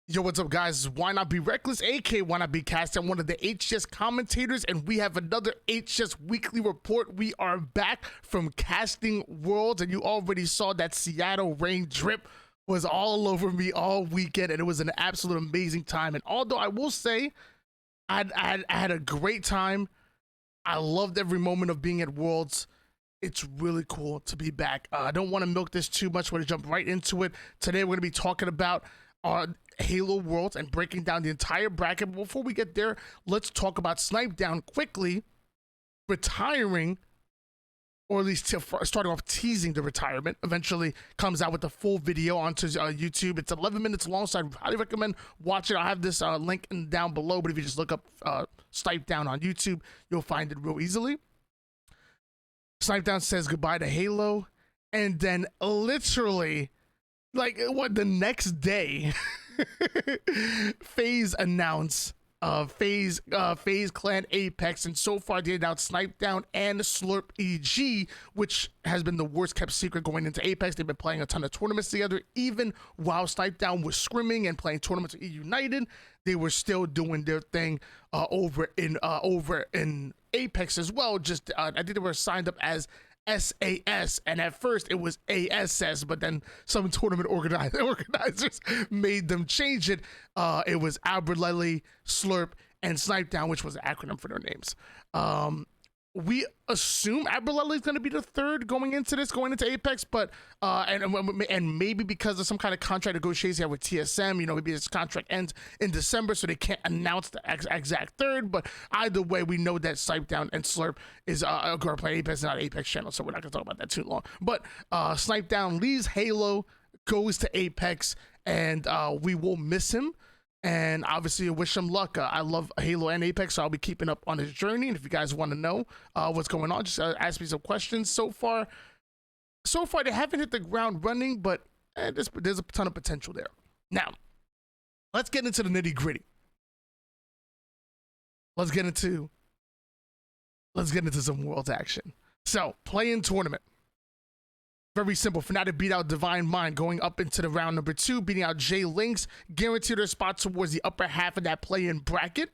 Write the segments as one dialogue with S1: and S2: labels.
S1: Yo, what's up, guys? Why Not Be Reckless, aka Why Not Be Cast. I'm one of the HCS commentators, and we have another HCS weekly report. We are back from Casting Worlds, and you already saw that Seattle rain drip was all over me all weekend, and it was an absolute amazing time. And although I will say I had a great time, I loved every moment of being at Worlds. It's really cool to be back. I don't want to milk this too much. We're going to jump right into it. Today, we're going to be talking about our Halo Worlds and breaking down the entire bracket. But before we get there, let's talk about SnipeDown quickly retiring, or at least starting off teasing the retirement. Eventually comes out with the full video onto YouTube. It's 11 minutes long, so I highly recommend watching. I'll have this link down below, but if you just look up SnipeDown on YouTube, you'll find it real easily. SnipeDown says goodbye to Halo, and then literally, like, what, the next day, FaZe announced FaZe Clan Apex, and so far they announced SnipeDown and Slurp EG, which has been the worst kept secret going into Apex. They've been playing a ton of tournaments together. Even while SnipeDown was scrimming and playing tournaments with eUnited, they were still doing their thing over in Apex as well. Just I think they were signed up as SAS, and at first it was ASS, but then some tournament organizers made them change it. It was Aberlele, Slurp, and SnipeDown, which was an acronym for their names. We assume Aberlele is going to be the third going into Apex, but and maybe because of some kind of contract negotiation with TSM, you know, maybe this contract ends in December, so they can't announce the exact third. But either way, we know that SnipeDown and Slurp is going to play Apex, not Apex channel, so we're not going to talk about that too long. But SnipeDown leaves Halo, goes to Apex, and we will miss him. And obviously, I wish him luck. I love Halo and Apex, so I'll be keeping up on his journey. And if you guys want to know what's going on, just ask me some questions. So far, they haven't hit the ground running, but there's a ton of potential there. Now, let's get into the nitty gritty. Let's get into some Worlds action. So, play-in tournament. Very simple. Fnatic beat out Divine Mind going up into the round number 2, beating out J Links, guaranteed their spot towards the upper half of that play-in bracket.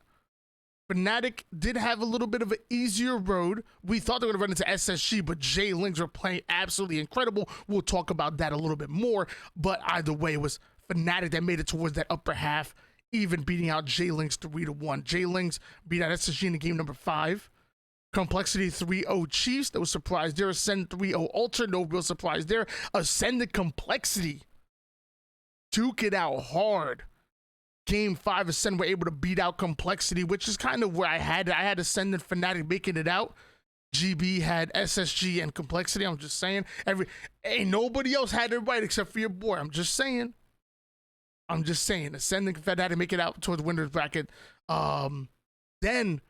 S1: Fnatic did have a little bit of an easier road. We thought they were going to run into SSG, but J Links were playing absolutely incredible. We'll talk about that a little bit more, but either way, it was Fnatic that made it towards that upper half, even beating out J Links 3-1. J Links beat out SSG in the game number 5. Complexity 3-0 Chiefs, no surprise there. Ascend 3-0 Ultra, no real surprise there. Ascended Complexity duke it out hard. Game 5, Ascend were able to beat out Complexity, which is kind of where I had Ascend and Fnatic making it out. GB had SSG and Complexity. I'm just saying, ain't nobody else had it right except for your boy. I'm just saying. Ascend and Fnatic make it out towards the winner's bracket. Then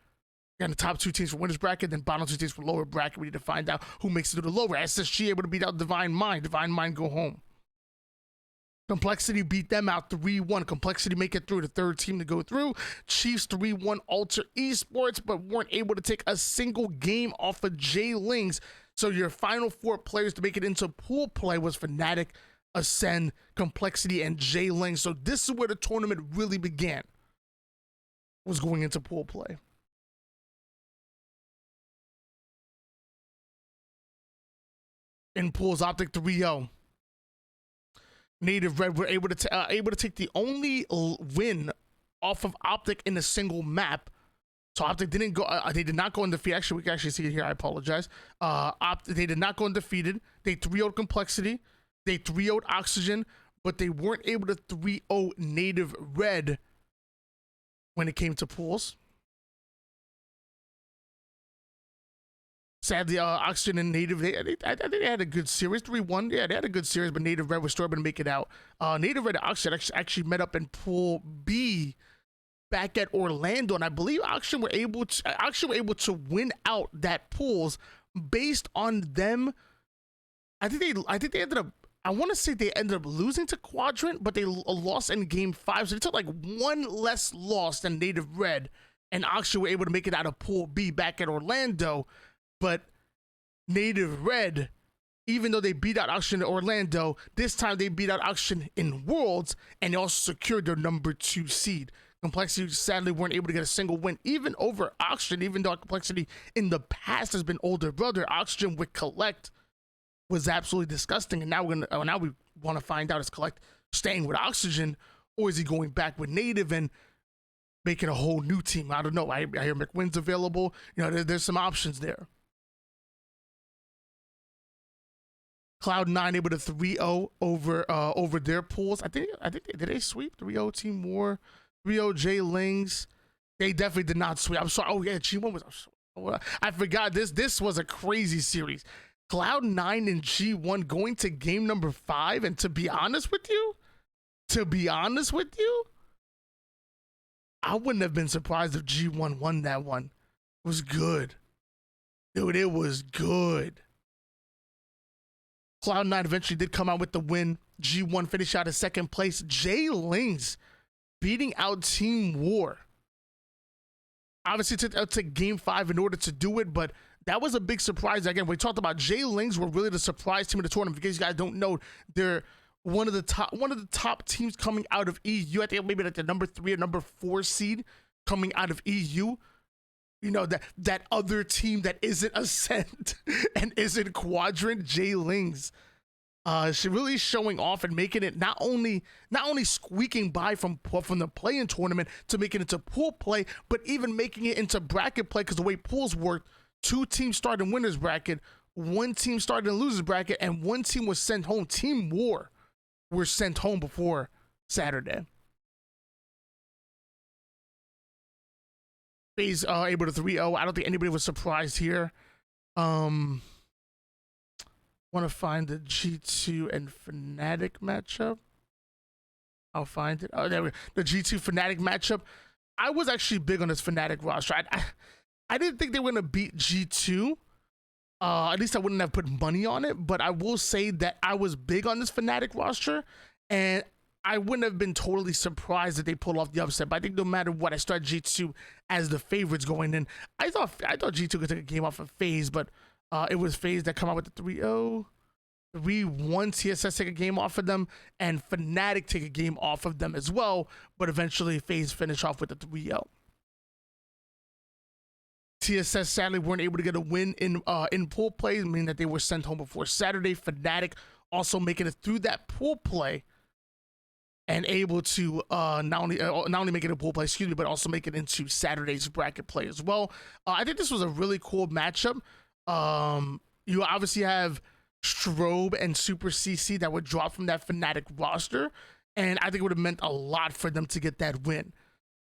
S1: and the top 2 teams for winners bracket, then bottom 2 teams for lower bracket. We need to find out who makes it to the lower. SSG able to beat out Divine Mind. Divine Mind go home. Complexity beat them out 3-1. Complexity make it through, the third team to go through. Chiefs 3-1 Alter Esports, but weren't able to take a single game off of J Links. So your final 4 players to make it into pool play was Fnatic, Ascend, Complexity, and J Links. So this is where the tournament really began, was going into pool play. In pools, Optic 3-0. Native Red were able to take the only win off of Optic in a single map. So Optic didn't go. They did not go undefeated. Actually, we can actually see it here. I apologize. They did not go undefeated. They 3-0'd Complexity. They 3-0'd Oxygen, but they weren't able to 3-0 Native Red when it came to pools. Sadly, Oxygen and Native, I think they had a good series, 3-1. Yeah, they had a good series, but Native Red was still able to make it out. Native Red and Oxygen actually met up in Pool B back at Orlando, and I believe Oxygen were able to win out that pools based on them. I think they ended up. I want to say they ended up losing to Quadrant, but they lost in game 5, so they took like 1 less loss than Native Red, and Oxygen were able to make it out of Pool B back at Orlando. But Native Red even though they beat out Oxygen in Orlando, this time they beat out Oxygen in Worlds, and they also secured their number 2 seed. Complexity sadly weren't able to get a single win, even over Oxygen, even though Complexity in the past has been older brother. Oxygen with Collect was absolutely disgusting, and now we want to find out, is Collect staying with Oxygen, or is he going back with Native and making a whole new team? I don't know. I hear McWin's available. You know, there's some options there. Cloud9 able to 3-0 over their pools. I think did they sweep 3-0 Team War, 3-0 J Lings? They definitely did not sweep. I'm sorry. Oh yeah, G1 was. I forgot this was a crazy series. Cloud9 and G1 going to game number 5, and to be honest with you, I wouldn't have been surprised if G1 won that one. It was good, dude. It was good. Cloud9 eventually did come out with the win. G1 finished out in second place. J Lings beating out Team War. Obviously, it took game 5 in order to do it, but that was a big surprise. Again, we talked about J Lings were really the surprise team of the tournament. In case you guys don't know, they're one of the top teams coming out of EU. I think maybe like the number 3 or number 4 seed coming out of EU. You know, that other team that isn't Ascent and isn't Quadrant. J Lings she really showing off and making it not only squeaking by from the play-in tournament to make it into pool play, but even making it into bracket play, because the way pools work, 2 teams start in winners bracket, 1 team started in losers bracket, and 1 team was sent home. Team War were sent home before Saturday. FaZe able to 3-0. I don't think anybody was surprised here. Want to find the G2 and Fnatic matchup. I'll find it. Oh, there we go. The G2 Fnatic matchup. I was actually big on this Fnatic roster. I didn't think they were going to beat G2. At least I wouldn't have put money on it. But I will say that I was big on this Fnatic roster, and I wouldn't have been totally surprised that they pulled off the upset. But I think no matter what, I started G2 as the favorites going in. I thought G2 could take a game off of FaZe, but it was FaZe that come out with the 3-0. 3-1 TSS take a game off of them, and Fnatic take a game off of them as well. But eventually, FaZe finish off with the 3-0. TSS sadly weren't able to get a win in pool play, meaning that they were sent home before Saturday. Fnatic also making it through that pool play and able to not only make it a pool play, but also make it into Saturday's bracket play as well. I think this was a really cool matchup. You obviously have Strobe and Super CC that would drop from that Fnatic roster, and I think it would have meant a lot for them to get that win.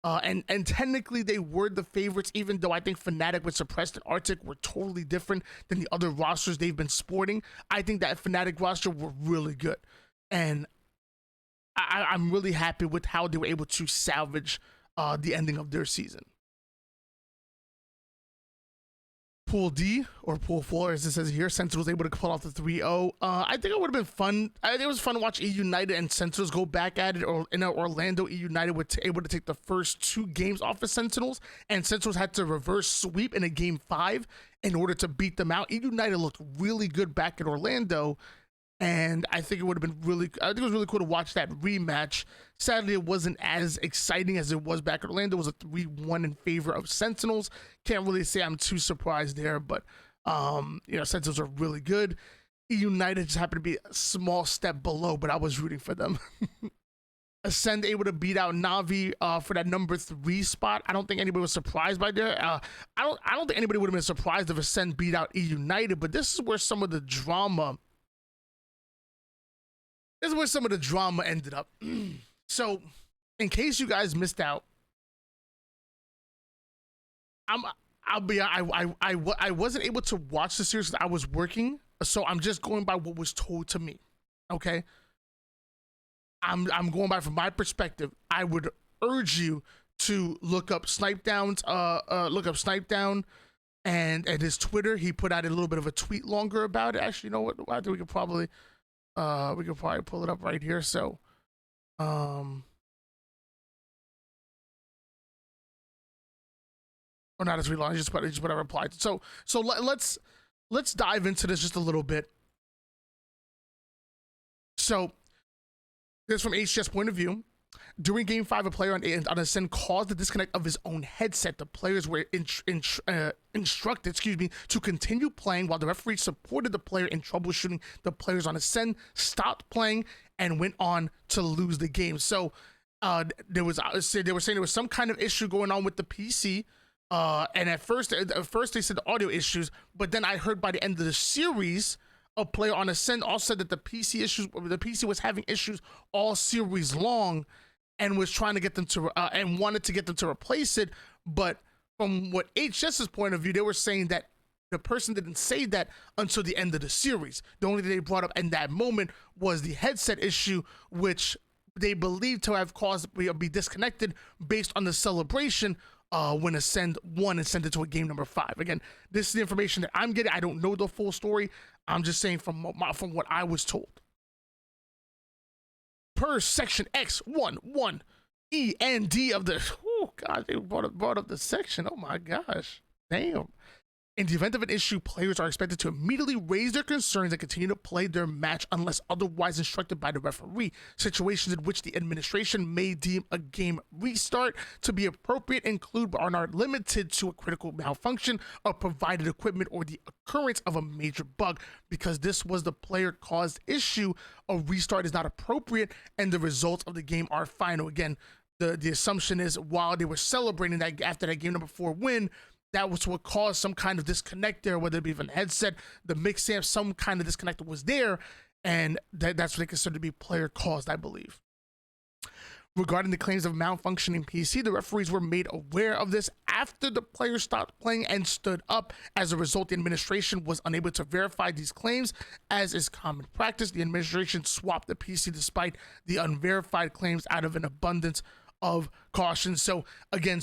S1: And technically they were the favorites, even though I think Fnatic with Suppressed and Arctic were totally different than the other rosters they've been sporting. I think that Fnatic roster were really good, and I'm really happy with how they were able to salvage the ending of their season. Pool D, or Pool 4 as it says here, Sentinels able to pull off the 3-0. I think it would have been fun. I think it was fun to watch eUnited and Sentinels go back at it, or in Orlando, eUnited were able to take the first 2 games off of Sentinels, and Sentinels had to reverse sweep in a game 5 in order to beat them out. eUnited looked really good back in Orlando, and I think it would have been it was really cool to watch that rematch. Sadly, it wasn't as exciting as it was back in Orlando. It was a 3-1 in favor of Sentinels. Can't really say I'm too surprised there, but you know, Sentinels are really good. eUnited just happened to be a small step below, but I was rooting for them. Ascend able to beat out Navi for that number 3 spot. I don't think anybody was surprised by that. I don't think anybody would have been surprised if Ascend beat out eUnited, but this is where some of the drama ended up. So, in case you guys missed out, I wasn't able to watch the series because I was working, so I'm just going by what was told to me. Okay, I'm going by from my perspective. I would urge you to look up SnipeDown's SnipeDown and his Twitter. He put out a little bit of a tweet longer about it. Actually, you know what? I think we could probably pull it up right here. So, or not as we long, just put a reply. So let's dive into this just a little bit. So this from HCS point of view. During Game 5, a player on Ascend caused the disconnect of his own headset. The players were instructed, to continue playing while the referee supported the player in troubleshooting. The players on Ascend stopped playing and went on to lose the game. So they were saying there was some kind of issue going on with the PC. And at first they said the audio issues, but then I heard by the end of the series, a player on Ascend also said that the PC was having issues all series long, and was trying to get them to and wanted to get them to replace it. But from what HCS's point of view, they were saying that the person didn't say that until the end of the series. The only thing they brought up in that moment was the headset issue, which they believed to have caused be disconnected based on the celebration when Ascend won and sent it to a game number 5. Again, this is the information that I'm getting. I don't know the full story. I'm just saying from what I was told. Per section X11 END of the, oh God, they brought up the section. Oh my gosh, damn. In the event of an issue, players are expected to immediately raise their concerns and continue to play their match unless otherwise instructed by the referee. Situations in which the administration may deem a game restart to be appropriate include but are not limited to a critical malfunction of provided equipment or the occurrence of a major bug. Because this was the player-caused issue, a restart is not appropriate and the results of the game are final. Again, the assumption is while they were celebrating that after that game number 4 win, that was what caused some kind of disconnect there, whether it be even the headset, the mix amp, some kind of disconnect was there, and that's what they consider to be player caused, I believe. Regarding the claims of malfunctioning PC, the referees were made aware of this after the player stopped playing and stood up. As a result, the administration was unable to verify these claims. As is common practice, the administration swapped the PC despite the unverified claims out of an abundance of caution. So again,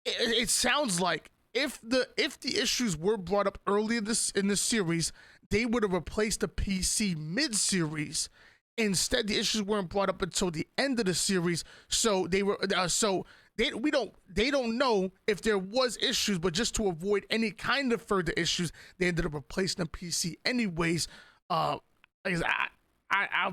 S1: it sounds like if the issues were brought up early in this series, they would have replaced the PC mid-series. Instead, the issues weren't brought up until the end of the series, so they don't know if there was issues, but just to avoid any kind of further issues, they ended up replacing the PC anyways. I'll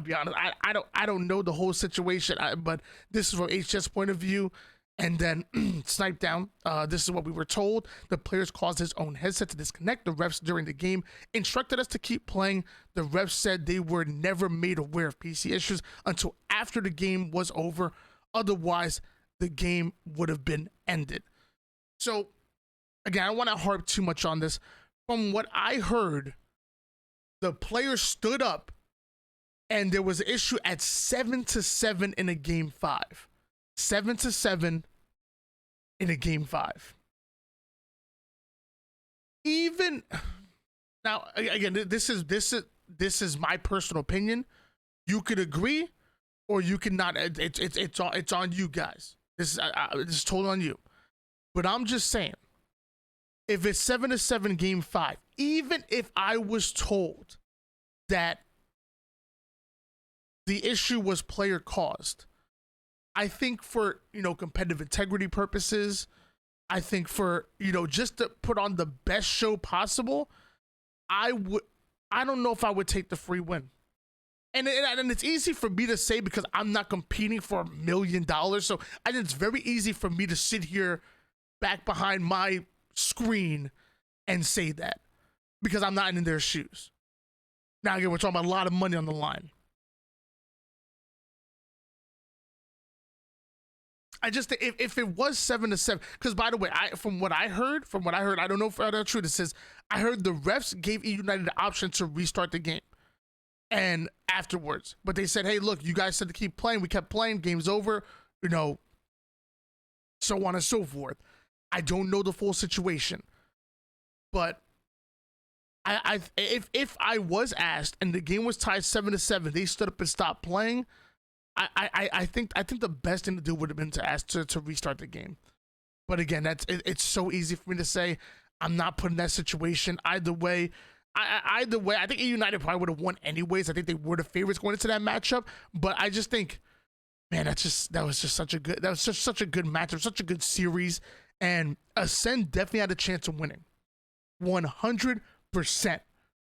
S1: be honest, I don't know the whole situation, but this is from HCS point of view. And then SnipeDown, this is what we were told. The players caused his own headset to disconnect. The refs during the game instructed us to keep playing. The refs said they were never made aware of PC issues until after the game was over. Otherwise, the game would have been ended. So, again, I don't want to harp too much on this. From what I heard, the players stood up and there was an issue at 7-7 in a game 5. 7-7 in a game 5. Even now, again, this is my personal opinion. You could agree, or you could not. It's on you guys. This is totally on you. But I'm just saying, if it's 7-7 game 5, even if I was told that the issue was player caused, I think for, competitive integrity purposes, I think for, just to put on the best show possible, I don't know if I would take the free win. And it's easy for me to say because I'm not competing for $1 million. So I think it's very easy for me to sit here back behind my screen and say that because I'm not in their shoes. Now, again, we're talking about a lot of money on the line. I just think if it was 7-7, because by the way, from what I heard, I don't know if that's true. It says I heard the refs gave eUnited the option to restart the game, and afterwards, but they said, "Hey, look, you guys said to keep playing. We kept playing. Game's over. So on and so forth." I don't know the full situation, but if I was asked and the game was tied 7-7, they stood up and stopped playing. I think the best thing to do would have been to ask to restart the game. But again, it's so easy for me to say. I'm not put in that situation. Either way, I think eUnited probably would have won anyways. I think they were the favorites going into that matchup. But I just think, man, that was such a good matchup, such a good series. And Ascend definitely had a chance of winning. 100%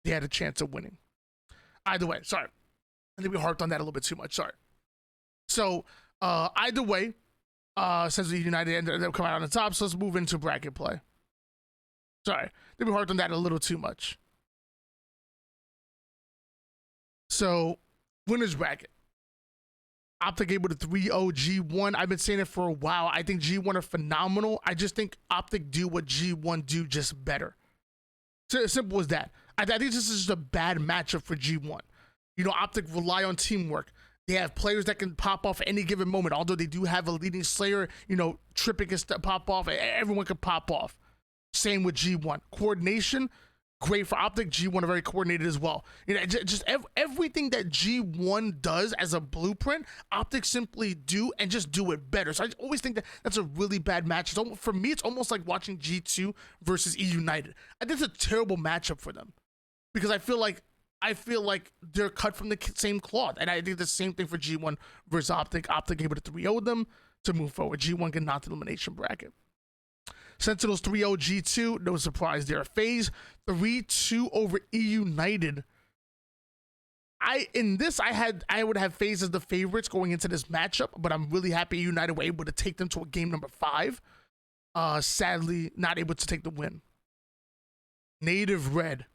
S1: they had a chance of winning. Either way, sorry. I think we harped on that a little bit too much. Sorry. So either way, since the United ended up coming out on the top, so let's move into bracket play. Sorry, I think we harped on that a little too much. So winners bracket. Optic able to 3-0 G1. I've been saying it for a while. I think G1 are phenomenal. I just think Optic do what G1 do just better. So as simple as that. I think this is just a bad matchup for G1. You know, Optic rely on teamwork. They have players that can pop off at any given moment. Although they do have a leading slayer, you know, Tripping can pop off. Everyone can pop off. Same with G1. Coordination, great for Optic. G1 are very coordinated as well. You know, just everything that G1 does as a blueprint, Optic simply do and just do it better. So I always think that that's a really bad match. For me, it's almost like watching G2 versus eUnited. I think it's a terrible matchup for them because I feel like they're cut from the same cloth. And I think the same thing for G1 versus Optic. Optic able to 3-0 them to move forward. G1 get knocked in the elimination bracket. Sentinels 3-0 G2, no surprise there. FaZe 3-2 over eUnited. I would have FaZe as the favorites going into this matchup, but I'm really happy eUnited were able to take them to a game number 5. Sadly, not able to take the win. Native Red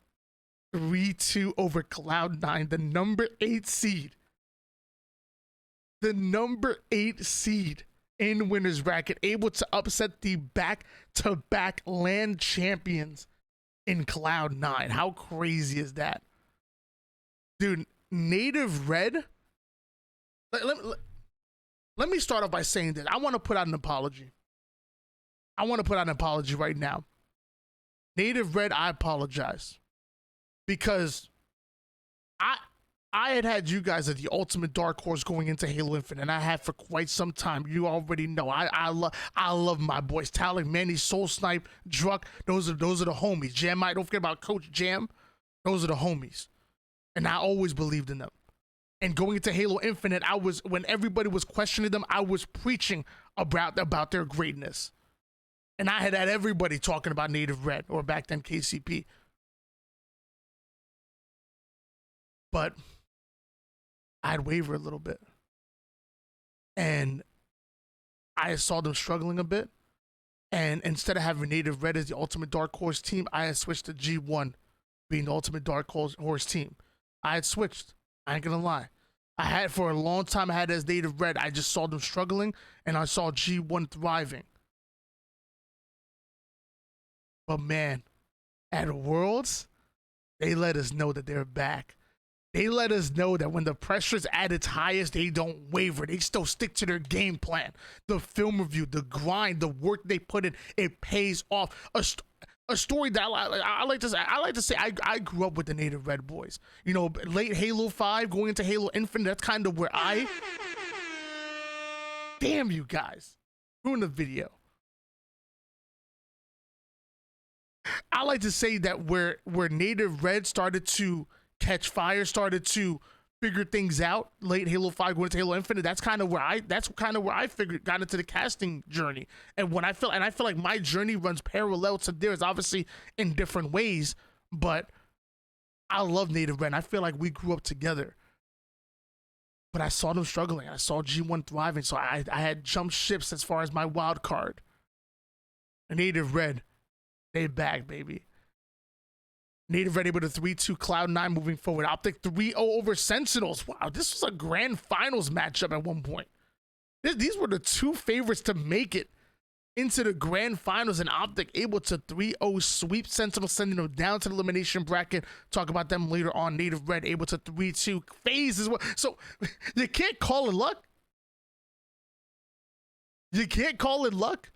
S1: 3-2 over Cloud9, the number 8 seed. The number 8 seed in winners bracket, able to upset the back-to-back LAN champions in Cloud9. How crazy is that? Dude, Native Red, let me start off by saying this. I want to put out an apology. I want to put out an apology right now. Native Red, I apologize. Because I had you guys at the ultimate dark horse going into Halo Infinite, and I have for quite some time. You already know. I love my boys. Talek, Manny, Soul Snipe, Druck. Those are the homies. Jam, don't forget about Coach Jam. Those are the homies. And I always believed in them. And going into Halo Infinite, when everybody was questioning them, I was preaching about their greatness. And I had everybody talking about Native Red, or back then KCP. But I'd waver a little bit. And I saw them struggling a bit. And instead of having Native Red as the ultimate dark horse team, I had switched to G1 being the ultimate dark horse team. I had switched. I ain't gonna lie. For a long time, I had as Native Red. I just saw them struggling, and I saw G1 thriving. But man, at Worlds, they let us know that they're back. They let us know that when the pressure's at its highest, they don't waver. They still stick to their game plan. The film review, the grind, the work they put in, it pays off. A story that I like to say, I grew up with the Native Red boys. You know, late Halo 5, going into Halo Infinite, that's kind of where Damn you guys. Ruin the video. I like to say that where Native Red started to catch fire, started to figure things out, late Halo 5 going into Halo Infinite, that's kind of where I got into the casting journey. And I feel like my journey runs parallel to theirs, obviously in different ways, but I love Native Red. I feel like we grew up together. But I saw them struggling. I saw G1 thriving, so I had jumped ships as far as my wild card. Native Red, they back, baby. Native Red able to 3-2 Cloud9 moving forward. Optic 3-0 over Sentinels. Wow, this was a grand finals matchup at one point. These were the two favorites to make it into the grand finals, and Optic able to 3-0 sweep Sentinels, sending them down to the elimination bracket. Talk about them later on. Native Red able to 3-2 FaZe as well. So you can't call it luck. You can't call it luck.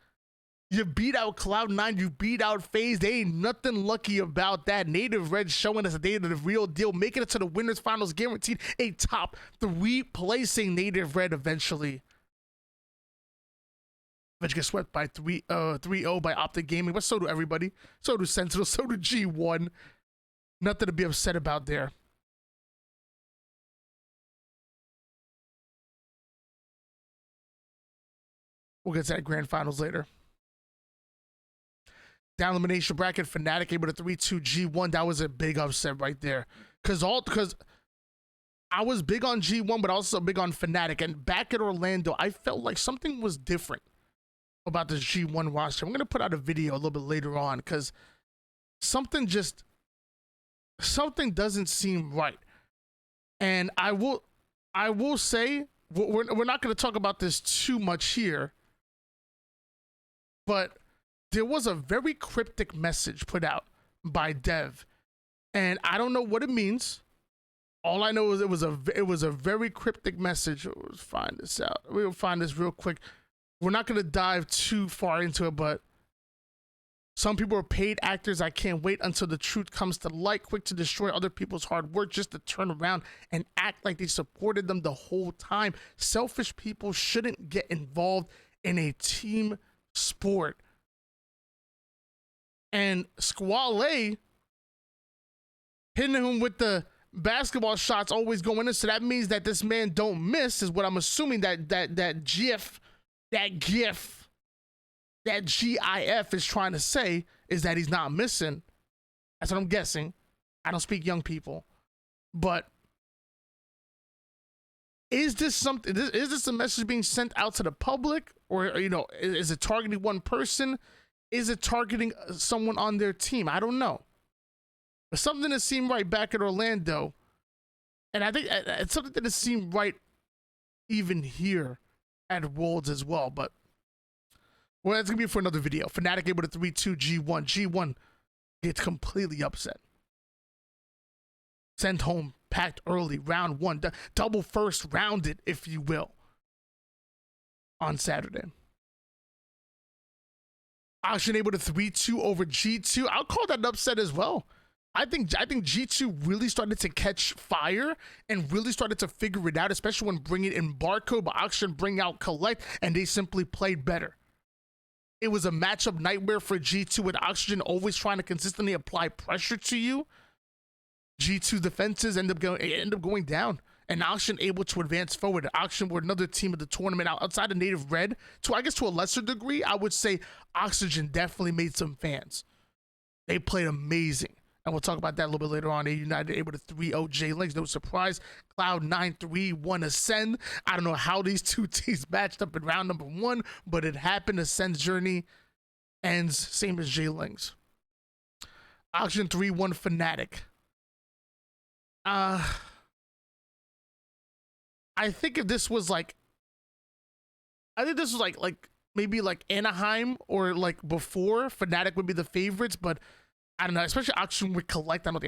S1: You beat out Cloud9, you beat out FaZe. They ain't nothing lucky about that. Native Red showing us that they're the real deal, making it to the winners finals, guaranteed a top 3 placing. Native Red eventually gets swept by 3-0 by Optic Gaming, but so do everybody. So do Sentinel, so do G1. Nothing to be upset about there. We'll get to that grand finals later. Down elimination bracket, Fnatic able to 3-2 G1. That was a big upset right there. Because I was big on G1, but also big on Fnatic. And back at Orlando, I felt like something was different about this G1 roster. I'm going to put out a video a little bit later on because something doesn't seem right. And I will say, we're not going to talk about this too much here, but there was a very cryptic message put out by Dev, and I don't know what it means. All I know is it was a very cryptic message. Let's find this out. We'll find this real quick. We're not going to dive too far into it, but some people are paid actors. I can't wait until the truth comes to light, quick to destroy other people's hard work just to turn around and act like they supported them the whole time. Selfish people shouldn't get involved in a team sport. And Squale hitting him with the basketball shots always going in, so that means that this man don't miss, is what I'm assuming that GIF is trying to say, is that he's not missing. That's what I'm guessing. I don't speak young people, but is this something? Is this a message being sent out to the public, or is it targeting one person? Is it targeting someone on their team? I don't know. But something that seemed right back at Orlando, and I think it's something that seemed right even here at Worlds as well. But well, that's gonna be for another video. Fnatic able to 3-2 G1. G1 gets completely upset. Sent home, packed early, round one, double first rounded, if you will, on Saturday. Auction able to 3-2 over G2. I'll call that an upset as well. I think G2 really started to catch fire and really started to figure it out, especially when bringing in Barcode, but Auction bring out Collect, and they simply played better. It was a matchup nightmare for G2 with Oxygen always trying to consistently apply pressure to you. G2 defenses end up going down, and Auction able to advance forward. Auction were another team of the tournament outside of Native Red. I guess to a lesser degree, I would say Oxygen definitely made some fans. They played amazing. And we'll talk about that a little bit later on. eUnited able to 3-0 J-Links. No surprise. Cloud9 3-1 Ascend. I don't know how these two teams matched up in round number one, but it happened. Ascend's journey ends same as J-Links. Auction 3-1 Fnatic. I think if this was like, maybe like Anaheim or like before, Fnatic would be the favorites, but I don't know, especially Auction would Collect. I don't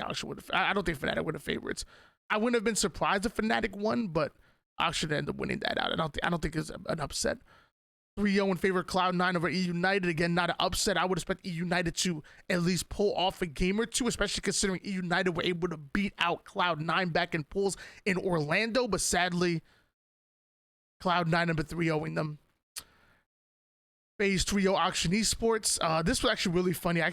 S1: think Fnatic would have favorites. I wouldn't have been surprised if Fnatic won, but Auction ended up winning that out. I don't think it's an upset. 3-0 in favor of Cloud9 over eUnited. Again, not an upset. I would expect eUnited to at least pull off a game or two, especially considering eUnited were able to beat out Cloud9 back in pools in Orlando, but sadly, Cloud9 number 3-0ing them. FaZe 3-0 Auction Esports. This was actually really funny. I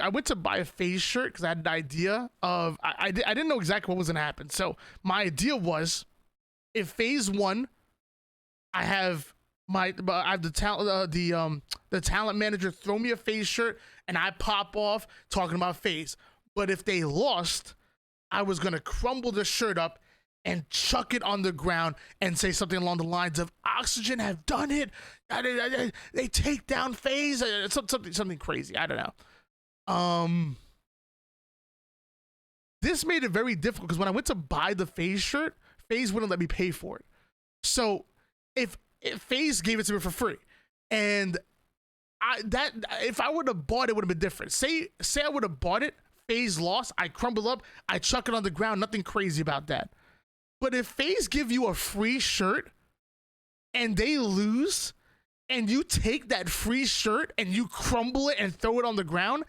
S1: went to buy a FaZe shirt because I had an idea of I didn't know exactly what was gonna happen. So my idea was, if FaZe won, I have the talent manager throw me a FaZe shirt and I pop off talking about FaZe. But if they lost, I was gonna crumble the shirt up and chuck it on the ground and say something along the lines of Oxygen have done it. They take down FaZe. Something crazy. I don't know. This made it very difficult because when I went to buy the FaZe shirt, FaZe wouldn't let me pay for it. So if FaZe gave it to me for free, and if I would have bought it, would have been different. Say I would have bought it, FaZe lost, I crumble up, I chuck it on the ground, nothing crazy about that. But if FaZe give you a free shirt and they lose, and you take that free shirt and you crumble it and throw it on the ground,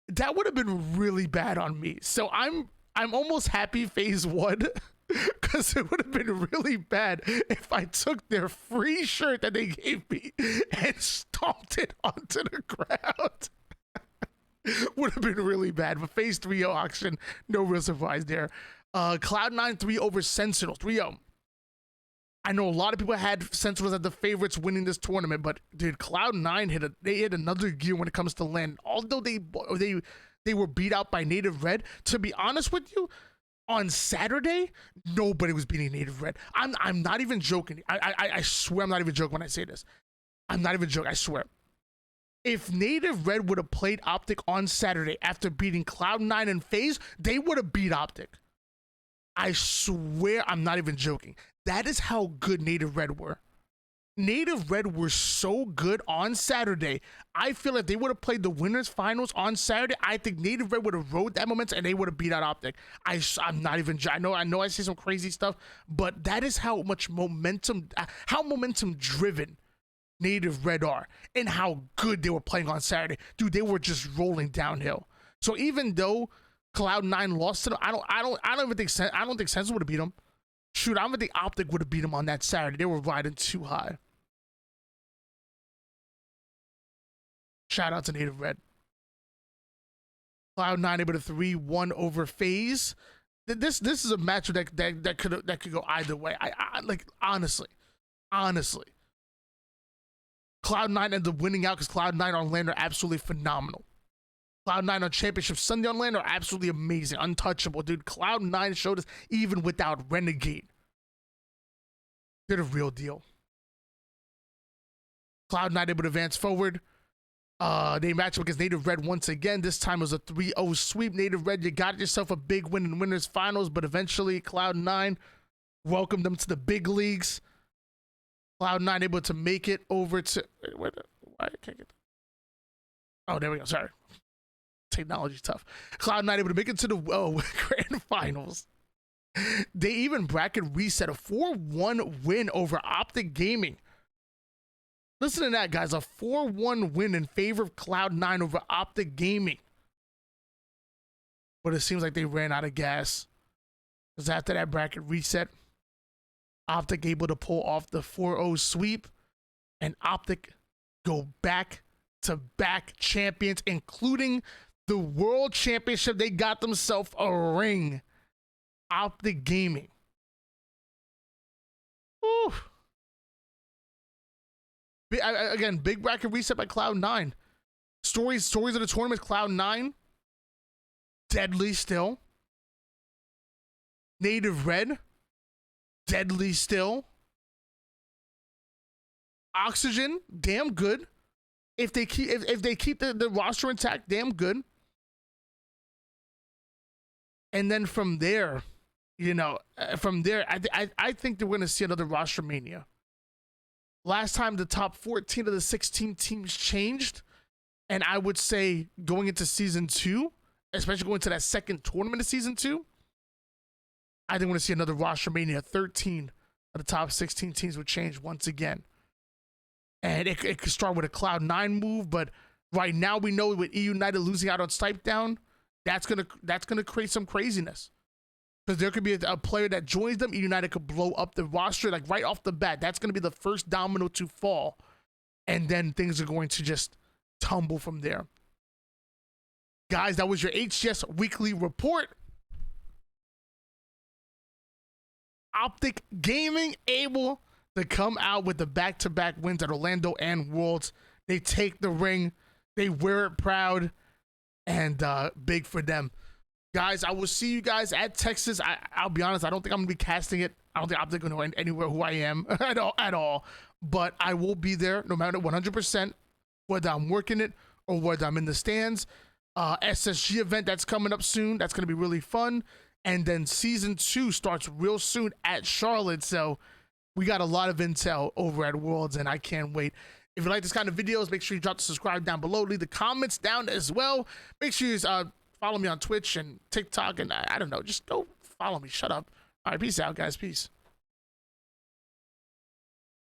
S1: that would have been really bad on me. So I'm almost happy FaZe won, because it would have been really bad if I took their free shirt that they gave me and stomped it onto the ground. Would have been really bad. But FaZe 3-0 Auction, no real surprise there. Cloud9 3 over Sentinel 3-0. I know a lot of people had Sentinels as the favorites winning this tournament, but dude, Cloud9 hit another gear when it comes to land. Although they were beat out by Native Red, to be honest with you, On Saturday, nobody was beating Native Red. I'm not even joking. I swear I'm not even joking when I say this. I'm not even joking. I swear. If Native Red would have played Optic on Saturday after beating Cloud9 and FaZe, they would have beat Optic. I swear I'm not even joking. That is how good Native Red were. Native Red were so good on Saturday. I feel if they would have played the winners finals on Saturday, I think Native Red would have rode that momentum and they would have beat out Optic. I'm not even, I know I say some crazy stuff, but that is how much momentum, how momentum driven Native Red are and how good they were playing on Saturday. Dude, they were just rolling downhill. So even though Cloud9 lost to them, I don't think Sense would have beat them. Shoot, I don't think Optic would have beat them on that Saturday. They were riding too high. Shout out to Native Red. Cloud9 able to 3-1 over FaZe. This is a match that could go either way. I like honestly. Cloud9 ended up winning out because Cloud9 on land are absolutely phenomenal. Cloud9 on Championship Sunday on land are absolutely amazing, untouchable, dude. Cloud9 showed us even without Renegade, they're the real deal. Cloud9 able to advance forward. They match up against Native Red once again. This time it was a 3-0 sweep. Native Red, you got yourself a big win in winners finals, but eventually Cloud9 welcomed them to the big leagues. Cloud9 able to make it over to why I can't get. Oh, there we go. Sorry. Technology's tough. Cloud9 able to make it to the grand finals. They even bracket reset a 4-1 win over Optic Gaming. Listen to that, guys. A 4-1 win in favor of Cloud9 over Optic Gaming. But it seems like they ran out of gas. Because after that bracket reset, Optic able to pull off the 4-0 sweep. And Optic go back-to-back champions, including the World Championship. They got themselves a ring. Optic Gaming. Whew. Again, big bracket reset by Cloud9. Stories of the tournament, Cloud9. Deadly still. Native Red. Deadly still. Oxygen, damn good. If they keep the roster intact, damn good. And then from there, I think they're going to see another Rosetermania. Last time the top 14 of the 16 teams changed, and I would say going into season 2, especially going to that second tournament of season 2, I think we're going to see another Rosetermania. 13 of the top 16 teams would change once again. And it could start with a Cloud9 move, but right now we know with eUnited losing out on SnipeDown, that's gonna create some craziness. Because there could be a player that joins them, eUnited could blow up the roster like right off the bat. That's gonna be the first domino to fall, and then things are going to just tumble from there. Guys, that was your HCS weekly report. Optic Gaming able to come out with the back-to-back wins at Orlando and Worlds. They take the ring, they wear it proud, and big for them. Guys, I will see you guys at Texas. I'll be honest, I don't think I'm going to be casting it. I don't think I'm going to know anywhere who I am at all. But I will be there no matter 100%, whether I'm working it or whether I'm in the stands. SSG event that's coming up soon. That's going to be really fun. And then season 2 starts real soon at Charlotte. So we got a lot of intel over at Worlds, and I can't wait. If you like this kind of videos, make sure you drop the subscribe down below. Leave the comments down as well. Make sure you follow me on Twitch and TikTok, and I don't know, just go follow me. Shut up. All right, peace out, guys. Peace.